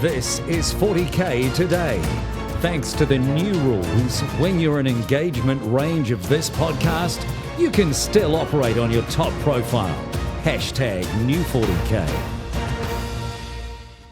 This is 40K Today. Thanks to the new rules, when you're an engagement range of this podcast, you can still operate on your top profile. Hashtag new 40K.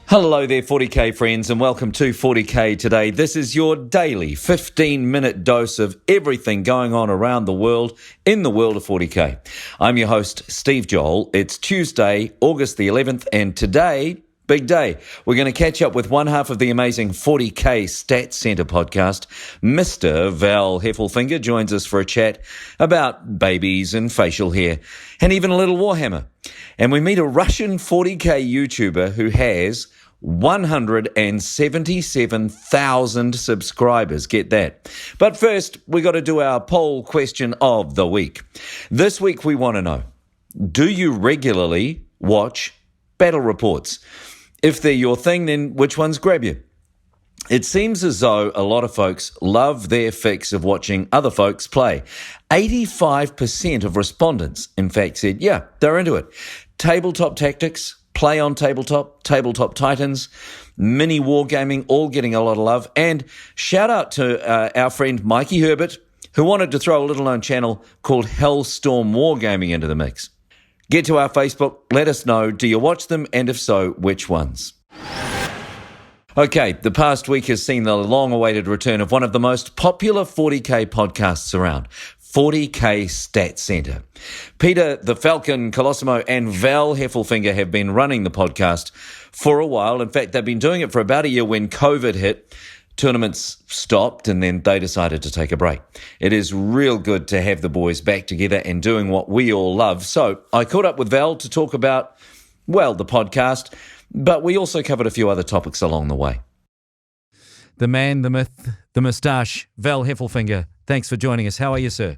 Hello there, 40K friends, and welcome to 40K Today. This is your daily 15-minute dose of everything going on around the world in the world of 40K. I'm your host, Steve Joel. It's Tuesday, August the 11th, and today, big day. We're going to catch up with one half of the amazing 40K Stats Center podcast. Mr. Val Heffelfinger joins us for a chat about babies and facial hair and even a little Warhammer. And we meet a Russian 40K YouTuber who has 177,000 subscribers. Get that. But first, we got to do our poll question of the week. This week, we want to know, do you regularly watch battle reports? If they're your thing, then which ones grab you? It seems as though a lot of folks love their fix of watching other folks play. 85% of respondents, in fact, said, yeah, they're into it. Tabletop tactics, play on tabletop, tabletop titans, mini wargaming, all getting a lot of love. And shout out to our friend Mikey Herbert, who wanted to throw a little-known channel called Hellstorm Wargaming into the mix. Get to our Facebook, let us know, do you watch them, and if so, which ones? Okay, the past week has seen the long-awaited return of one of the most popular 40K podcasts around, 40K Stats Center. Peter the Falcon Colosimo and Val Heffelfinger have been running the podcast for a while. In fact, they've been doing it for about a year when COVID hit. Tournaments stopped and then they decided to take a break. It is real good to have the boys back together and doing what we all love. So I caught up with Val to talk about, well, the podcast, but we also covered a few other topics along the way. The man, the myth, the moustache, Val Heffelfinger. Thanks for joining us. How are you, sir?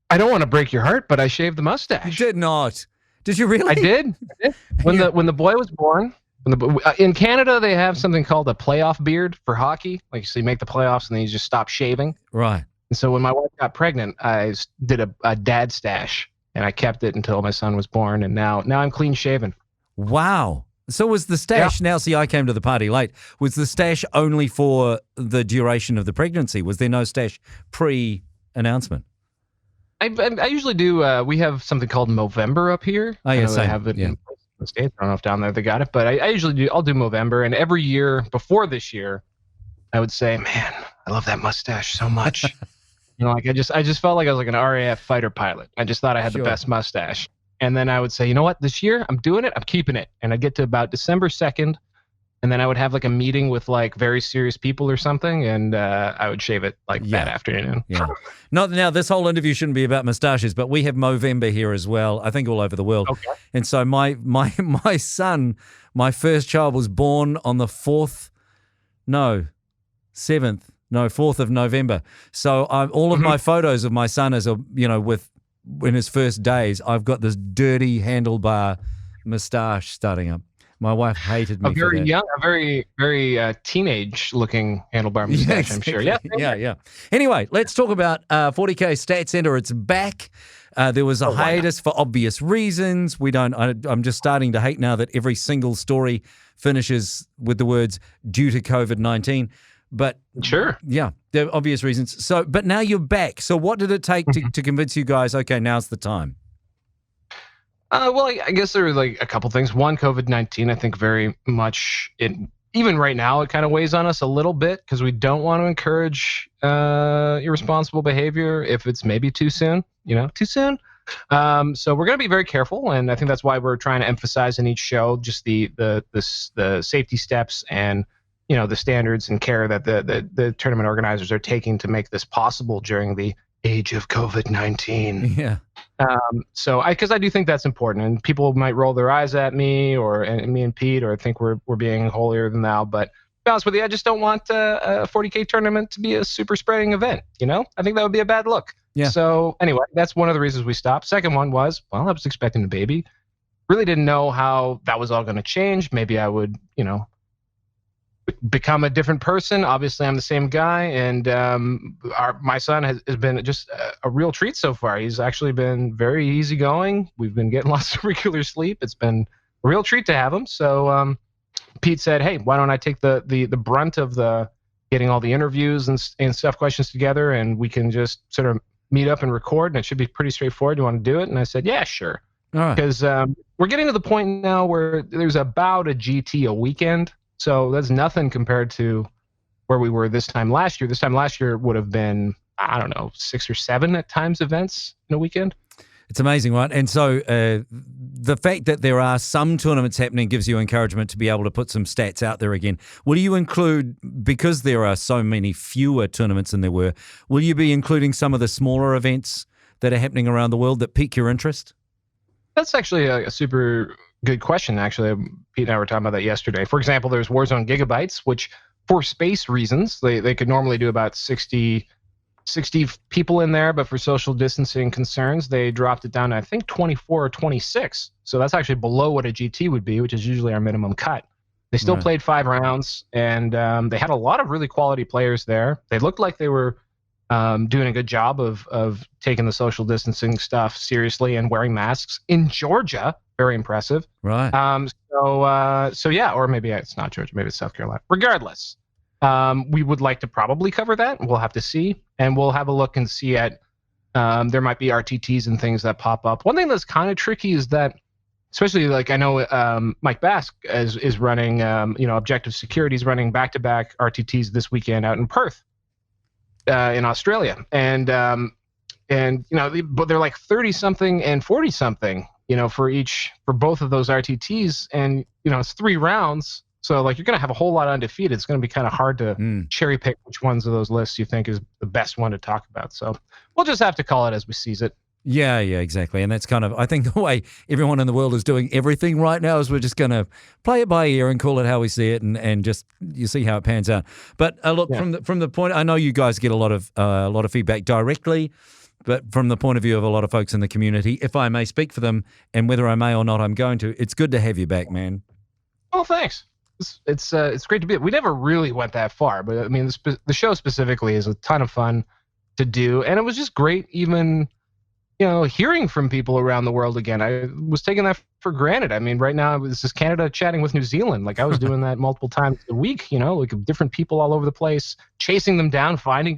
I don't want to break your heart, but I shaved the mustache. You did not. Did you really? I did. When the boy was born. In Canada, they have something called a playoff beard for hockey. Like, so you make the playoffs and then you just stop shaving. Right. And so when my wife got pregnant, I did a dad stash, and I kept it until my son was born, and now I'm clean shaven. Wow. So was the stash, Now see, I came to the party late, was the stash only for the duration of the pregnancy? Was there no stash pre-announcement? I usually do, we have something called Movember up here. Oh, yeah, I have it in the States. I don't know if down there they got it, but I usually I'll do Movember, and every year before this year, I would say, man, I love that mustache so much. Like I just felt like I was like an RAF fighter pilot. I just thought I had the best mustache. And then I would say, you know what, this year I'm doing it, I'm keeping it. And I'd get to about December 2nd, and then I would have like a meeting with like very serious people or something, and I would shave it like that afternoon. Yeah. Not now, this whole interview shouldn't be about mustaches, but we have Movember here as well, I think all over the world. Okay. And so my son, my first child, was born on the 4th of November. So all of my photos of my son in his first days, I've got this dirty handlebar mustache starting up. My wife hated me for that. A very, very teenage-looking handlebar mustache, I'm sure. Yeah. Yeah. Anyway, let's talk about 40K Stats Center. It's back. There was a hiatus for obvious reasons. I'm just starting to hate now that every single story finishes with the words "due to COVID-19." But sure, yeah, there are obvious reasons. So, but now you're back. So, what did it take to convince you guys? Okay, now's the time. Well, I guess there were like a couple things. One, COVID-19, I think very much even right now, it kind of weighs on us a little bit because we don't want to encourage irresponsible behavior if it's maybe too soon, too soon. So we're going to be very careful, and I think that's why we're trying to emphasize in each show just the safety steps and the standards and care that the tournament organizers are taking to make this possible during the age of COVID-19. Yeah. So because I do think that's important, and people might roll their eyes at me and me and Pete, or think we're being holier than thou. But to be honest with you, I just don't want a 40K tournament to be a super spreading event. I think that would be a bad look. Yeah. So anyway, that's one of the reasons we stopped. Second one was, I was expecting a baby. Really didn't know how that was all going to change. Maybe I would, become a different person. Obviously, I'm the same guy, and my son has been just a real treat so far. He's actually been very easygoing. We've been getting lots of regular sleep. It's been a real treat to have him. So Pete said, hey, why don't I take the brunt of the getting all the interviews and stuff questions together, and we can just sort of meet up and record, and it should be pretty straightforward. Do you want to do it? And I said, yeah, sure. All right. Because we're getting to the point now where there's about a GT a weekend. So that's nothing compared to where we were this time last year. This time last year would have been, I don't know, 6 or 7 at times events in a weekend. It's amazing, right? And so the fact that there are some tournaments happening gives you encouragement to be able to put some stats out there again. Will you include, because there are so many fewer tournaments than there were, will you be including some of the smaller events that are happening around the world that pique your interest? That's actually a super good question, actually. Pete and I were talking about that yesterday. For example, there's Warzone Gigabytes, which for space reasons, they could normally do about 60 people in there, but for social distancing concerns, they dropped it down to, I think, 24 or 26. So that's actually below what a GT would be, which is usually our minimum cut. They still played 5 rounds, and they had a lot of really quality players there. They looked like they were doing a good job of taking the social distancing stuff seriously and wearing masks in Georgia. Very impressive. Right. So yeah, or maybe it's not Georgia, maybe it's South Carolina. Regardless, we would like to probably cover that. We'll have to see, and we'll have a look and see at there might be RTTs and things that pop up. One thing that's kind of tricky is that, especially like I know Mike Bask is running, Objective Security is running back-to-back RTTs this weekend out in Perth, in Australia, and but they're like 30-something and 40-something, for both of those RTTs, and it's 3 rounds. So, like, you're going to have a whole lot undefeated. It's going to be kind of hard to cherry pick which ones of those lists you think is the best one to talk about. So we'll just have to call it as we sees it. Yeah, exactly. And that's kind of, I think, the way everyone in the world is doing everything right now is we're just going to play it by ear and call it how we see it, and just you see how it pans out. But look, from the point, I know you guys get a lot of feedback directly, but from the point of view of a lot of folks in the community, if I may speak for them, and whether I may or not I'm going to, it's good to have you back, man. Oh, thanks. It's great to be. We never really went that far, but I mean, the show specifically is a ton of fun to do, and it was just great even hearing from people around the world again. I was taking that for granted. I mean, right now this is Canada chatting with New Zealand. Like, I was doing that multiple times a week, like different people all over the place, chasing them down, finding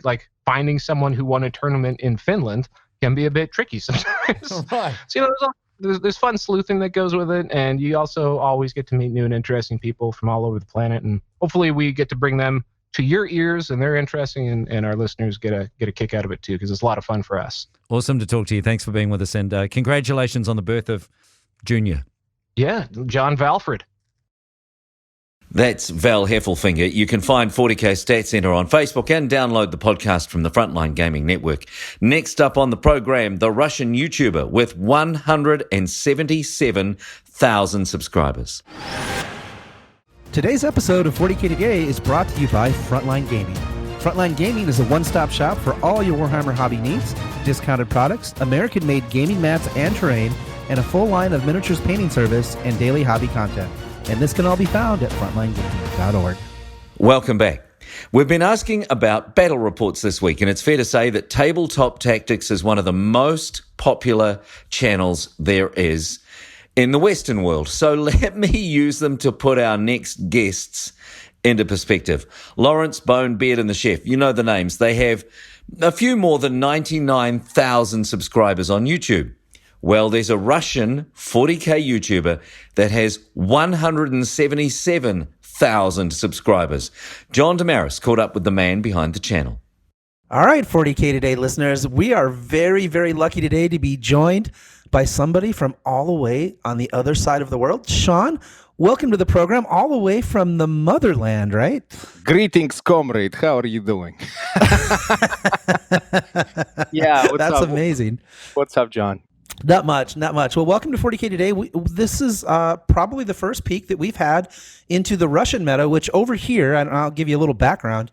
someone who won a tournament in Finland can be a bit tricky sometimes. Right. So, there's fun sleuthing that goes with it, and you also always get to meet new and interesting people from all over the planet, and hopefully we get to bring them to your ears, and they're interesting, and our listeners get a kick out of it too, because it's a lot of fun for us. Awesome to talk to you. Thanks for being with us, and congratulations on the birth of Junior. Yeah, John Valford. That's Val Heffelfinger. You can find 40K Stat Center on Facebook and download the podcast from the Frontline Gaming Network. Next up on the program, the Russian YouTuber with 177,000 subscribers. Today's episode of 40K Today is brought to you by Frontline Gaming. Frontline Gaming is a one-stop shop for all your Warhammer hobby needs, discounted products, American-made gaming mats and terrain, and a full line of miniatures painting service and daily hobby content. And this can all be found at frontlinegaming.org. Welcome back. We've been asking about battle reports this week, and it's fair to say that Tabletop Tactics is one of the most popular channels there is in the Western world. So let me use them to put our next guests into perspective. Lawrence, Bone, Beard, and the Chef, you know the names. They have a few more than 99,000 subscribers on YouTube. Well, there's a Russian 40K YouTuber that has 177,000 subscribers. John Damaris caught up with the man behind the channel. All right, 40K Today listeners, we are very, very lucky today to be joined by somebody from all the way on the other side of the world. Sean, welcome to the program, all the way from the motherland, right? Greetings, comrade. How are you doing? Yeah, That's amazing. What's up, John? Not much. Well, welcome to 40K Today. This is probably the first peek that we've had into the Russian meta, which over here, and I'll give you a little background,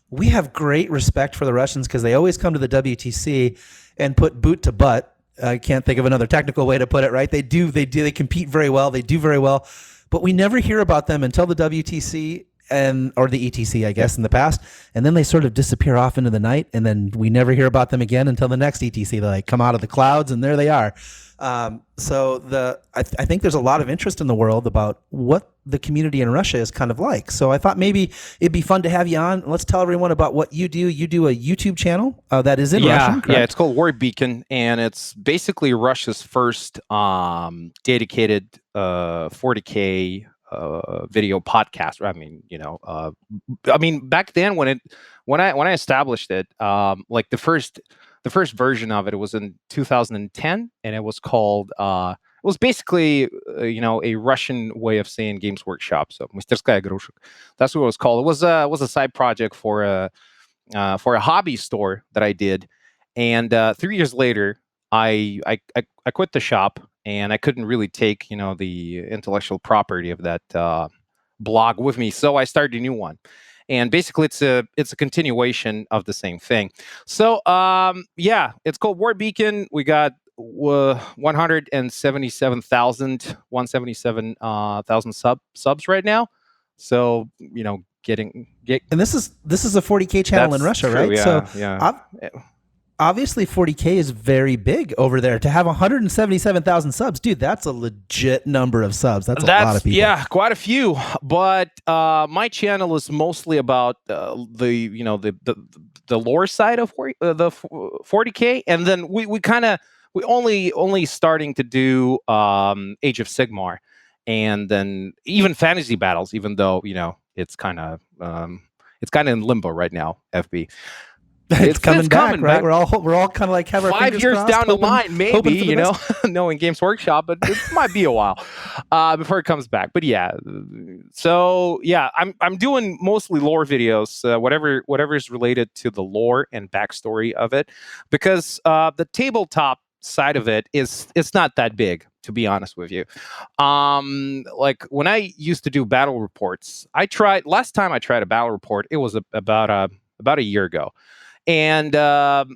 we have great respect for the Russians because they always come to the WTC and put boot to butt. I can't think of another technical way to put it, right? They compete very well. They do very well. But we never hear about them until the WTC, or the ETC, I guess, in the past, and then they sort of disappear off into the night, and then we never hear about them again until the next ETC. They like come out of the clouds, and there they are. So I think there's a lot of interest in the world about what the community in Russia is kind of like. So I thought maybe it'd be fun to have you on. Let's tell everyone about what you do. You do a YouTube channel that is in Russian, correct? Yeah, it's called War Beacon, and it's basically Russia's first dedicated 40K video podcast. I mean, back then when I established it, like the first version of it was in 2010, and it was called it was basically a Russian way of saying Games Workshop. So Мастерская игрушек. That's what it was called. It was a side project for a hobby store that I did, and 3 years later, I quit the shop, and I couldn't really take the intellectual property of that blog with me, so I started a new one. And basically, it's a continuation of the same thing. So, it's called War Beacon. We got 177,000 subs right now. So, and this is a 40K channel in Russia, true, right? Yeah, so, yeah. Obviously 40K is very big over there. To have 177,000 subs, dude, that's a legit number of subs. That's a lot of people. Yeah, quite a few. But my channel is mostly about the lore side of the 40K, and then we only starting to do Age of Sigmar, and then even fantasy battles, even though it's kind of in limbo right now. FB. It's coming back, right? We're all kind of like have our 5 years crossed, down the line, maybe knowing Games Workshop, but it might be a while before it comes back. But yeah, so yeah, I'm doing mostly lore videos, whatever is related to the lore and backstory of it, because the tabletop side of it it's not that big, to be honest with you. Like when I used to do battle reports, last time I tried a battle report, it was about a year ago. And the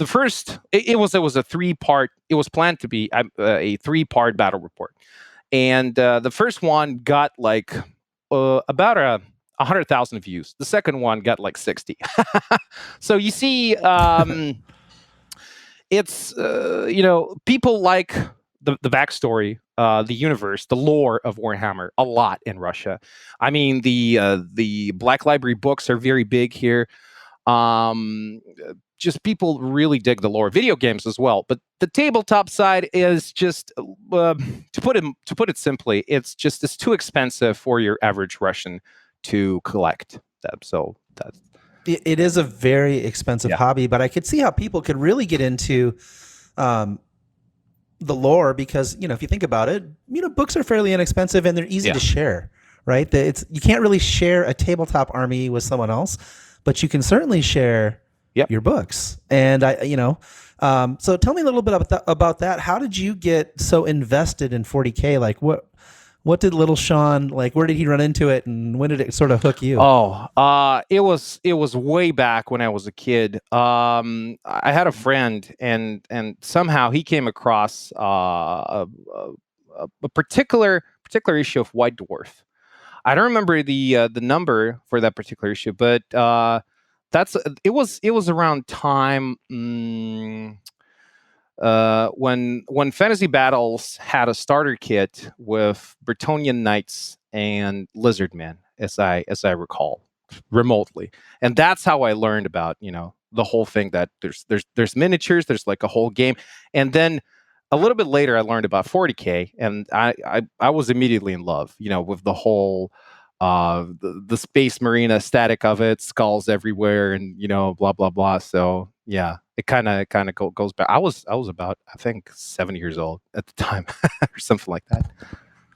first, it was a 3-part. It was planned to be a 3-part battle report, and the first one got like about 100,000 views. The second one got like 60. So you see, it's people like the backstory, the universe, the lore of Warhammer a lot in Russia. I mean, the Black Library books are very big here. Just people really dig the lore. Video games as well, but the tabletop side is just to put it simply, it's too expensive for your average Russian to collect that. So that's it is a very expensive hobby, but I could see how people could really get into the lore, because if you think about it, books are fairly inexpensive and they're easy to share, right? You can't really share a tabletop army with someone else, but you can certainly share your books. And so tell me a little bit about that. How did you get so invested in 40K? Like what did little Sean, like, where did he run into it, and when did it sort of hook you? It was way back when I was a kid. I had a friend, and somehow he came across a particular issue of White Dwarf. I don't remember the number for that particular issue, but it was around time when Fantasy Battles had a starter kit with Bretonnian Knights and Lizardmen, as I recall, remotely, and that's how I learned about the whole thing, that there's miniatures, there's like a whole game, and then a little bit later, I learned about 40K, and I was immediately in love, with the whole the Space Marine aesthetic of it, skulls everywhere, and blah blah blah. So yeah, it kind of goes back. I was about, I think, 7 years old at the time, or something like that.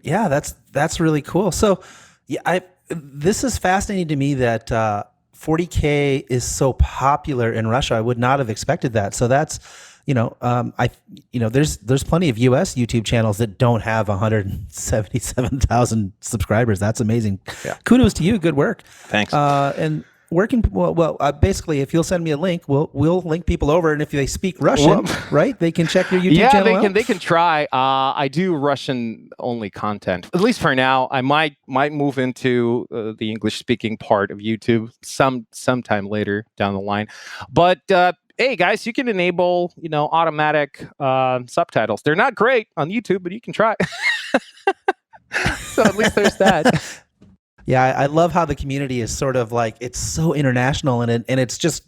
Yeah, that's really cool. So yeah, this is fascinating to me that 40K is so popular in Russia. I would not have expected that. So that's there's plenty of US YouTube channels that don't have 177,000 subscribers. That's amazing. Yeah. Kudos to you. Good work. Thanks. And where can basically, if you'll send me a link, we'll link people over, and if they speak Russian, right, they can check your YouTube channel. Yeah, they can try. I do Russian only content, at least for now. I might move into the English speaking part of YouTube sometime later down the line. But hey guys, you can enable automatic subtitles. They're not great on YouTube, but you can try. So at least there's that. Yeah, I love how the community is sort of like, it's so international, and it's just,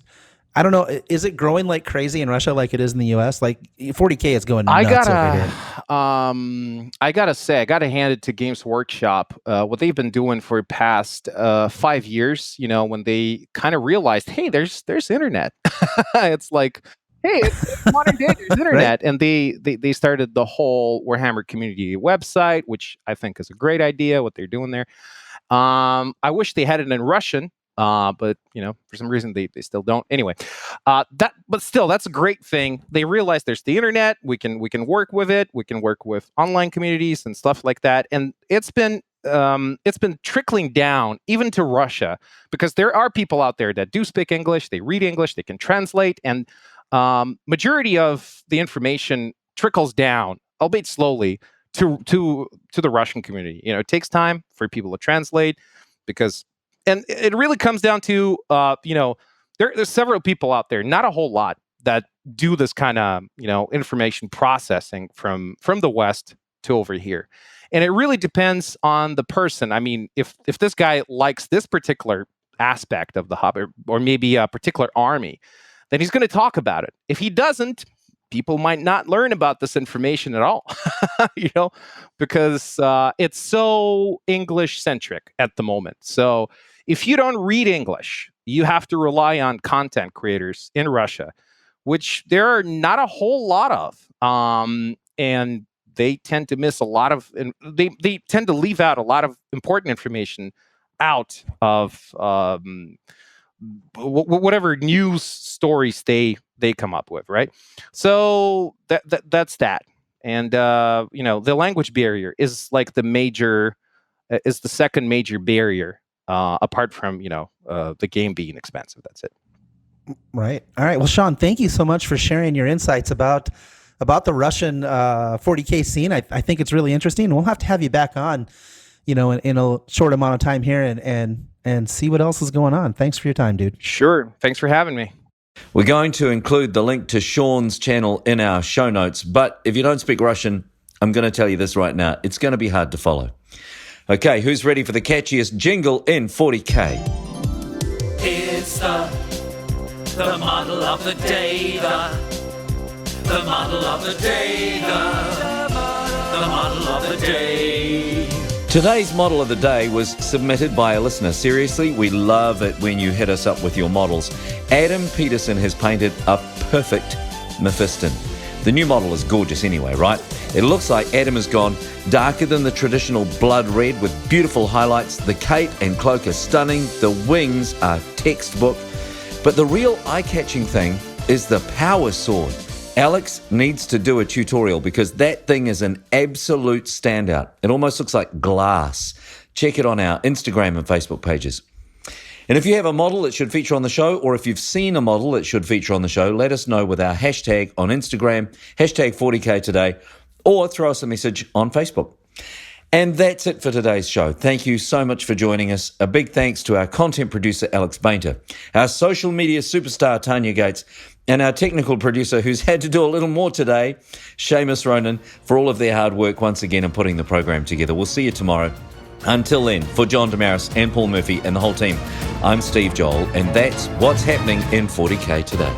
I don't know, is it growing like crazy in Russia like it is in the US? Like 40K is going nuts over here. I gotta say, I gotta hand it to Games Workshop. What they've been doing for the past 5 years, when they kind of realized, hey, there's internet. It's like, hey, it's modern day, there's internet. Right? And they started the whole Warhammer community website, which I think is a great idea, what they're doing there. I wish they had it in Russian, but for some reason they still don't. Anyway, but still, that's a great thing. They realize there's the internet. We can work with it. We can work with online communities and stuff like that. And it's been trickling down even to Russia, because there are people out there that do speak English. They read English. They can translate, and majority of the information trickles down, albeit slowly, to the Russian community. It takes time for people to translate, and it really comes down to there's several people out there, not a whole lot, that do this kind of information processing from the West to over here. And it really depends on the person. I mean, if this guy likes this particular aspect of the hobby, or maybe a particular army, then he's going to talk about it. If he doesn't, people might not learn about this information at all, because it's so English centric at the moment. So if you don't read English, you have to rely on content creators in Russia, which there are not a whole lot of, and they tend to miss a lot of, they tend to leave out a lot of important information out of whatever news stories they come up with, right? So that's that. And the language barrier is like the second major barrier, apart from the game being expensive. That's it. Right. All right. Well, Sean, thank you so much for sharing your insights about the Russian 40K scene. I think it's really interesting. We'll have to have you back on, in a short amount of time here, and see what else is going on. Thanks for your time, dude. Sure. Thanks for having me. We're going to include the link to Sean's channel in our show notes, but if you don't speak Russian, I'm going to tell you this right now. It's going to be hard to follow. Okay, who's ready for the catchiest jingle in 40K? It's the model of the day, the model of the day, the model of the day. Today's model of the day was submitted by a listener. Seriously, we love it when you hit us up with your models. Adam Peterson has painted a perfect Mephiston. The new model is gorgeous anyway, right? It looks like Adam has gone darker than the traditional blood red with beautiful highlights. The cape and cloak are stunning. The wings are textbook. But the real eye-catching thing is the power sword. Alex needs to do a tutorial because that thing is an absolute standout. It almost looks like glass. Check it on our Instagram and Facebook pages. And if you have a model that should feature on the show, or if you've seen a model that should feature on the show, let us know with our hashtag on Instagram, hashtag 40K today, or throw us a message on Facebook. And that's it for today's show. Thank you so much for joining us. A big thanks to our content producer, Alex Bainter, our social media superstar, Tanya Gates, and our technical producer, who's had to do a little more today, Seamus Ronan, for all of their hard work once again in putting the program together. We'll see you tomorrow. Until then, for John Damaris and Paul Murphy and the whole team, I'm Steve Joel, and that's what's happening in 40K today.